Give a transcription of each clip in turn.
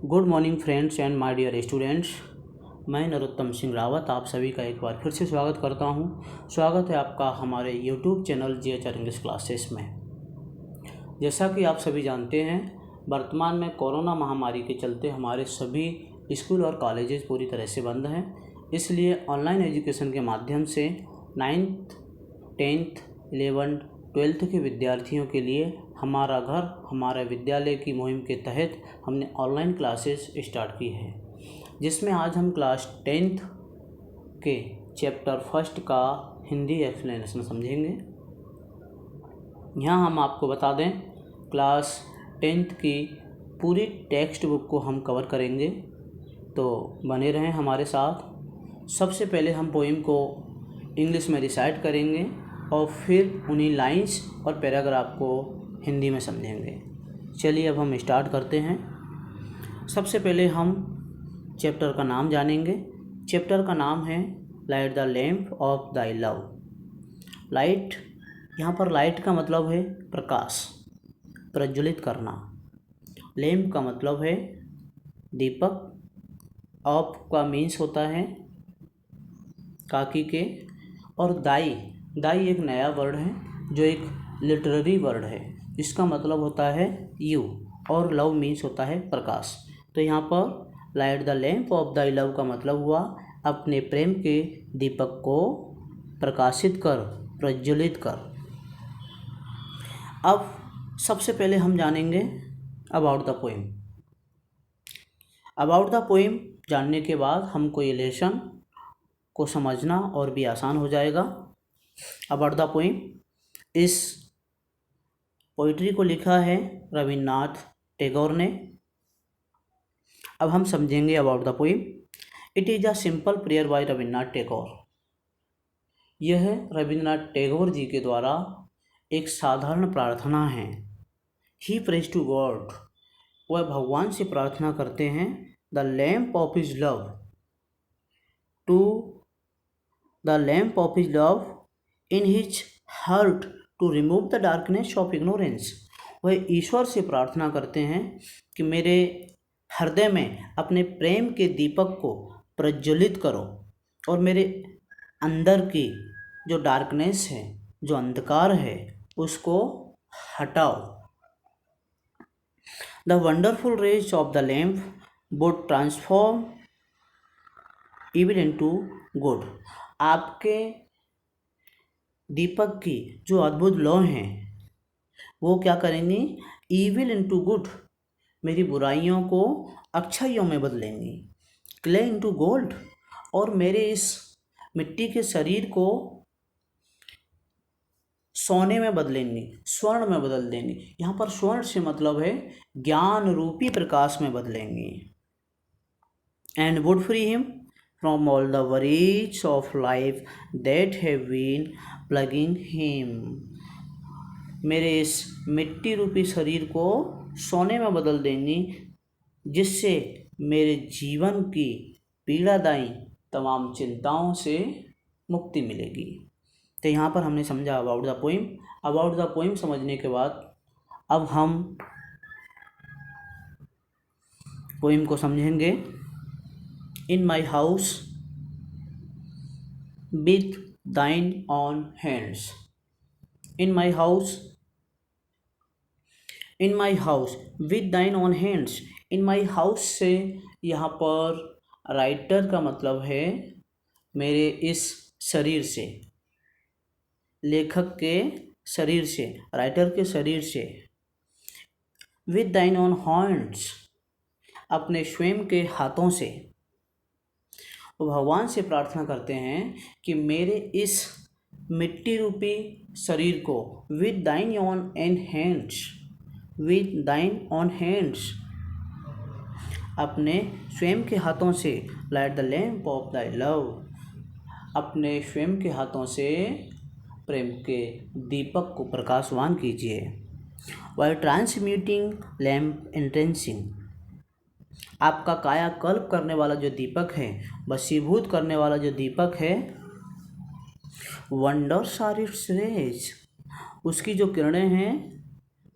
Good morning friends and my dear students. मैं नरोत्तम सिंह रावत आप सभी का एक बार फिर से स्वागत करता हूं। स्वागत है आपका हमारे YouTube channel GHR English classes में। जैसा कि आप सभी जानते हैं, वर्तमान में कोरोना महामारी के चलते हमारे सभी स्कूल और कॉलेजेस पूरी तरह से बंद हैं। इसलिए ऑनलाइन एजुकेशन के माध्यम से 9th, 10th, 11th, 12th के विद्यार्थियों के लिए हमारा घर हमारा विद्यालय की मुहिम के तहत हमने ऑनलाइन क्लासेस स्टार्ट की है, जिसमें आज हम क्लास 10th के चैप्टर 1 का हिंदी एक्सप्लेनेशन समझेंगे। यहाँ हम आपको बता दें, क्लास 10th की पूरी टेक्स्ट बुक को हम कवर करेंगे, तो बने रहें हमारे साथ। सबसे पहले हम पोइम को इंग्लिश में रिसाइट करेंगे और फिर उन्हीं लाइंस और पैराग्राफ को हिंदी में समझेंगे। चलिए अब हम स्टार्ट करते हैं। सबसे पहले हम चैप्टर का नाम जानेंगे। चैप्टर का नाम है light the lamp of thy love. Light, यहाँ पर लाइट का मतलब है प्रकाश, प्रज्वलित करना। लैम्प का मतलब है दीपक। ऑफ का मीन्स होता है काकी के। और दाई, दाई एक नया वर्ड है जो एक लिटरेरी वर्ड है। इसका मतलब होता है यू, और लव मीन्स होता है प्रकाश। तो यहाँ पर light the lamp of thy love का मतलब हुआ अपने प्रेम के दीपक को प्रकाशित कर, प्रज्वलित कर। अब सबसे पहले हम जानेंगे about the poem. About the poem जानने के बाद हमको ये लेसन को समझना और भी आसान हो जाएगा। अबाउट द पोइम, इस पोइट्री को लिखा है रविन्द्रनाथ टैगोर ने। अब हम समझेंगे about the poem. It is a simple prayer by Rabindranath Tagore. यह रविन्द्रनाथ टैगोर जी के द्वारा एक साधारण प्रार्थना है। ही प्रेज टू गॉड, वह भगवान से प्रार्थना करते हैं। The lamp of his love, to the lamp of his love in his heart to remove the darkness of ignorance. वह ईश्वर से प्रार्थना करते हैं कि मेरे हृदय में अपने प्रेम के दीपक को प्रज्वलित करो और मेरे अंदर की जो डार्कनेस है, जो अंधकार है, उसको हटाओ। The wonderful rays of the lamp would transform evil into good. आपके दीपक की जो अद्भुत लौ हैं वो क्या करेंगी? ईविल इनटू गुड, मेरी बुराइयों को अच्छाइयों में बदलेंगी। क्ले इनटू गोल्ड, और मेरे इस मिट्टी के शरीर को सोने में बदलेंगी, स्वर्ण में बदल देंगी। यहाँ पर स्वर्ण से मतलब है ज्ञान रूपी प्रकाश में बदलेंगी। And would free him from all the worries of life that have been plaguing him। मेरे इस मिट्टी रूपी शरीर को सोने में बदल देंगी, जिससे मेरे जीवन की पीड़ादायी तमाम चिंताओं से मुक्ति मिलेगी। तो यहाँ पर हमने समझा about the poem. About the poem समझने के बाद अब हम पोइम को समझेंगे। In my house with thine own hands। In my house, in my house with thine own hands। in my house से यहाँ पर राइटर का मतलब है मेरे इस शरीर से, लेखक के शरीर से, राइटर के शरीर से। with thine own hands, अपने स्वयं के हाथों से। वो भगवान से प्रार्थना करते हैं कि मेरे इस मिट्टी रूपी शरीर को विद दाइन ऑन एंड हैंड्स, विद दाइन ऑन हैंड्स, अपने स्वयं के हाथों से। Light the lamp of thy love, अपने स्वयं के हाथों से प्रेम के दीपक को प्रकाशवान कीजिए। वाइल ट्रांसम्यूटिंग लैम्प इंटेंसिंग, आपका कायाकल्प करने वाला जो दीपक है, वशीभूत करने वाला जो दीपक है। वंडर्स आर इट्स रेज, उसकी जो किरणें हैं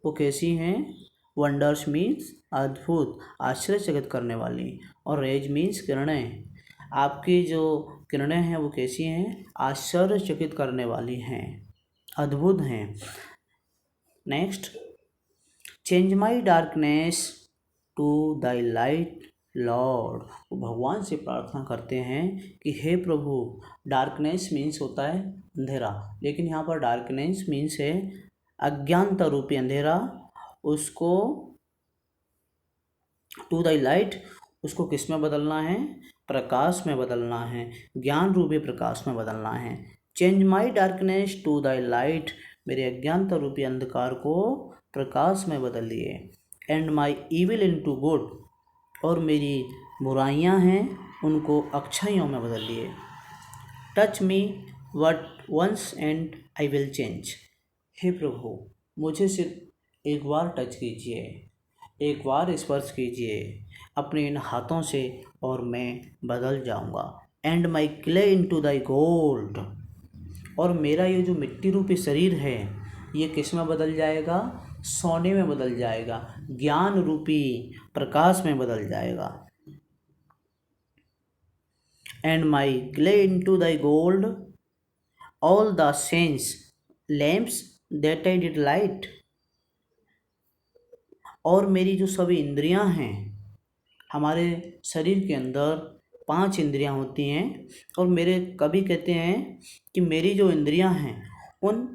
वो कैसी हैं? वंडर्स मीन्स अद्भुत, आश्चर्यचकित करने वाली। और रेज मीन्स किरणें। आपकी जो किरणें हैं वो कैसी हैं? आश्चर्यचकित करने वाली हैं, अद्भुत हैं। Next, change my darkness to thy light lord. वो भगवान से प्रार्थना करते हैं कि हे प्रभु, डार्कनेस मीन्स होता है अंधेरा, लेकिन यहाँ पर डार्कनेस मीन्स है अज्ञानता रूपी अंधेरा, उसको टू दाई लाइट, उसको किस में बदलना है? प्रकाश में बदलना है, ज्ञान रूपी प्रकाश में बदलना है। Change my darkness to thy light, मेरे अज्ञानता रूपी अंधकार को प्रकाश में बदलिए। And my evil into good, और मेरी बुराइयां हैं उनको अच्छाइयों में बदलिए। Touch me but once and I will change. हे प्रभु, मुझे सिर्फ एक बार टच कीजिए, एक बार स्पर्श कीजिए अपने इन हाथों से और मैं बदल जाऊंगा। And my clay into Dai gold, और मेरा ये जो मिट्टी रूपी शरीर है ये किस में बदल जाएगा? सोने में बदल जाएगा, ज्ञान रूपी प्रकाश में बदल जाएगा। And my clay into Dai gold, all the sense lamps that I did light, और मेरी जो सभी इंद्रियां हैं, हमारे शरीर के अंदर 5 इंद्रियां होती हैं, और मेरे कवि कहते हैं कि मेरी जो इंद्रियां हैं उन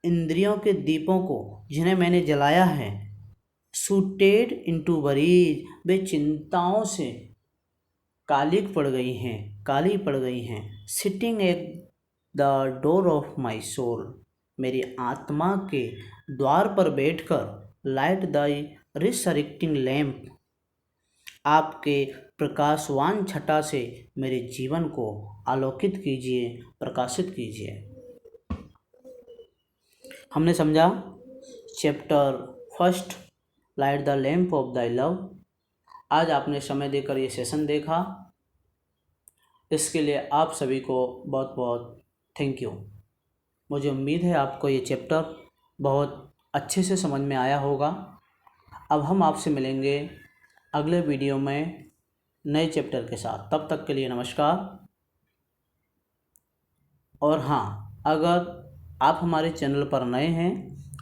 इंद्रियों के दीपों को जिन्हें मैंने जलाया है, सूटेड इनटू वरीज, वे चिंताओं से काली पड़ गई हैं। Sitting at the door of my soul, मेरी आत्मा के द्वार पर बैठकर लाइट दाई रिसरेक्टिंग लैम्प, आपके प्रकाशवान छटा से मेरे जीवन को आलोकित कीजिए, प्रकाशित कीजिए। हमने समझा chapter first, light the lamp of thy love. आज आपने समय देकर ये सेशन देखा, इसके लिए आप सभी को बहुत बहुत थैंक यू। मुझे उम्मीद है आपको ये चैप्टर बहुत अच्छे से समझ में आया होगा। अब हम आपसे मिलेंगे अगले वीडियो में नए चैप्टर के साथ। तब तक के लिए नमस्कार। और हाँ, अगर आप हमारे चैनल पर नए हैं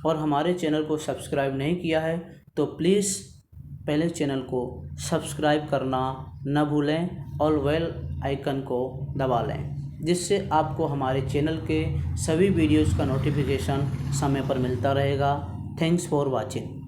और हमारे चैनल को सब्सक्राइब नहीं किया है तो प्लीज़ पहले चैनल को सब्सक्राइब करना न भूलें और बेल आइकन को दबा लें, जिससे आपको हमारे चैनल के सभी वीडियोज़ का नोटिफिकेशन समय पर मिलता रहेगा। Thanks for watching.